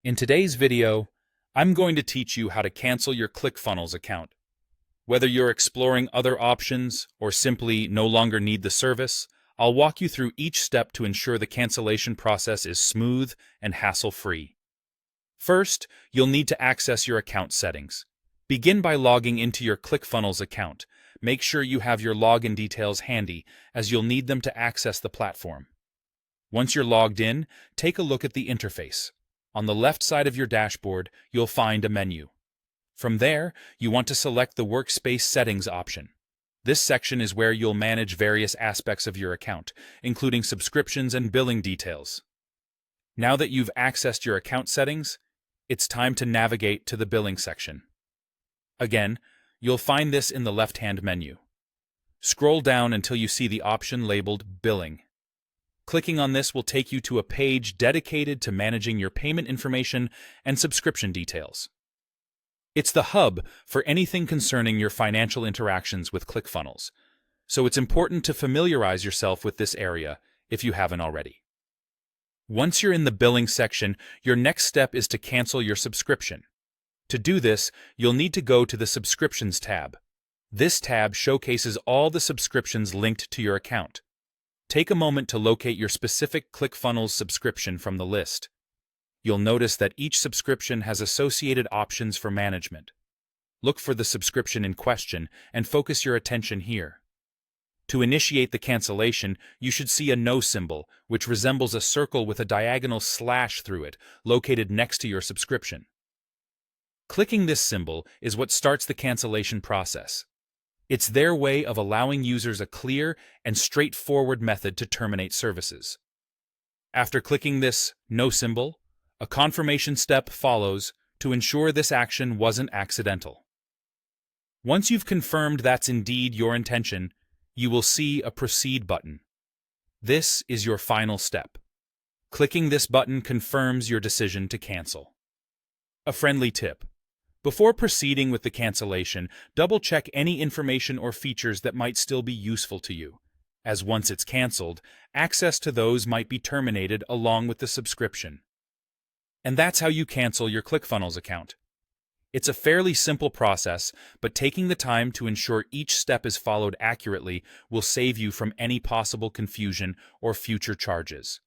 In today's video, I'm going to teach you how to cancel your ClickFunnels account. Whether you're exploring other options or simply no longer need the service, I'll walk you through each step to ensure the cancellation process is smooth and hassle-free. First, you'll need to access your account settings. Begin by logging into your ClickFunnels account. Make sure you have your login details handy, as you'll need them to access the platform. Once you're logged in, take a look at the interface. On the left side of your dashboard, you'll find a menu. From there, you want to select the Workspace Settings option. This section is where you'll manage various aspects of your account, including subscriptions and billing details. Now that you've accessed your account settings, it's time to navigate to the billing section. Again, you'll find this in the left-hand menu. Scroll down until you see the option labeled Billing. Clicking on this will take you to a page dedicated to managing your payment information and subscription details. It's the hub for anything concerning your financial interactions with ClickFunnels, so it's important to familiarize yourself with this area if you haven't already. Once you're in the billing section, your next step is to cancel your subscription. To do this, you'll need to go to the Subscriptions tab. This tab showcases all the subscriptions linked to your account. Take a moment to locate your specific ClickFunnels subscription from the list. You'll notice that each subscription has associated options for management. Look for the subscription in question and focus your attention here. To initiate the cancellation, you should see a No symbol, which resembles a circle with a diagonal slash through it, located next to your subscription. Clicking this symbol is what starts the cancellation process. It's their way of allowing users a clear and straightforward method to terminate services. After clicking this No symbol, a confirmation step follows to ensure this action wasn't accidental. Once you've confirmed that's indeed your intention, you will see a Proceed button. This is your final step. Clicking this button confirms your decision to cancel. A friendly tip: before proceeding with the cancellation, double-check any information or features that might still be useful to you, as once it's canceled, access to those might be terminated along with the subscription. And that's how you cancel your ClickFunnels account. It's a fairly simple process, but taking the time to ensure each step is followed accurately will save you from any possible confusion or future charges.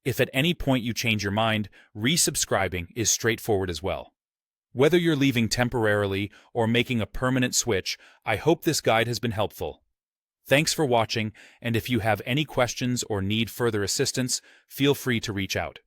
If at any point you change your mind, resubscribing is straightforward as well. Whether you're leaving temporarily or making a permanent switch, I hope this guide has been helpful. Thanks for watching, and if you have any questions or need further assistance, feel free to reach out.